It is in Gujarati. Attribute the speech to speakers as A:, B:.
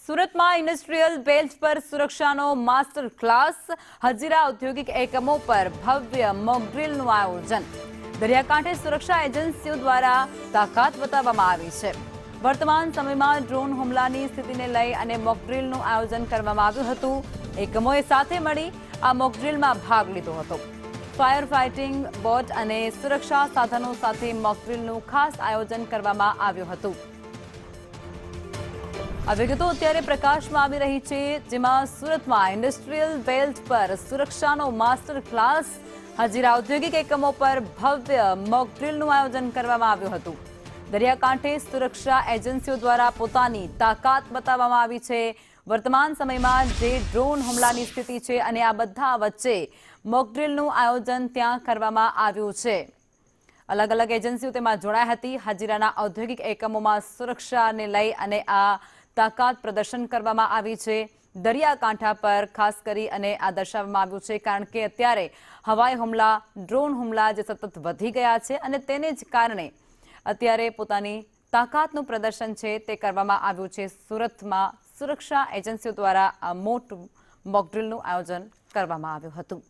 A: સુરતમાં ઇન્ડસ્ટ્રીયલ બેલ્ટ પર સુરક્ષાનો માસ્ટર ક્લાસ, હજીરા ઔદ્યોગિક એકમો પર ભવ્ય મોક ડ્રીલનું આયોજન. દરિયાકાંઠે સુરક્ષા એજન્સીઓ દ્વારા તાકાત બતાવવામાં આવી છે. વર્તમાન સમયમાં ડ્રોન હુમલાની સ્થિતિને લઈ અને મોક ડ્રીલનું આયોજન કરવામાં આવ્યું હતું. એકમોએ સાથે મળી આ મોક ડ્રીલમાં ભાગ લીધો હતો. ફાયર ફાઇટિંગ બોટ અને સુરક્ષા સાધનો સાથે મોક ડ્રીલનું ખાસ આયોજન કરવામાં આવ્યું હતું. આ વિગતો અત્યારે પ્રકાશમાં આવી રહી છે, જેમાં સુરતમાં ઇન્ડસ્ટ્રીયલ બેલ્ટ પર સુરક્ષાનો માસ્ટર ક્લાસ, હજીરા ઔદ્યોગિક એકમો પર ભવ્ય મોક ડ્રીલનું આયોજન કરવામાં આવ્યું હતું. દરિયાકાંઠે સુરક્ષા એજન્સીઓ દ્વારા પોતાની તાકાત બતાવવામાં આવી છે. વર્તમાન સમયમાં જે ડ્રોન હુમલાની સ્થિતિ છે અને આ બધા વચ્ચે મોક ડ્રીલનું આયોજન ત્યાં કરવામાં આવ્યું છે. અલગ અલગ એજન્સીઓ તેમાં જોડાઈ હતી. હજીરાના ઔદ્યોગિક એકમોમાં સુરક્ષાને લઈ અને આ તાકાત પ્રદર્શન કરવામાં આવી છે. દરિયાકાંઠા પર ખાસ કરી અને આ દર્શાવવામાં આવ્યું છે, કારણ કે અત્યારે હવાઈ હુમલા, ડ્રોન હુમલા જે સતત વધી ગયા છે અને તેને જ કારણે અત્યારે પોતાની તાકાતનું પ્રદર્શન છે તે કરવામાં આવ્યું છે. સુરતમાં સુરક્ષા એજન્સીઓ દ્વારા આ મોટું મોક ડ્રીલનું આયોજન કરવામાં આવ્યું હતું.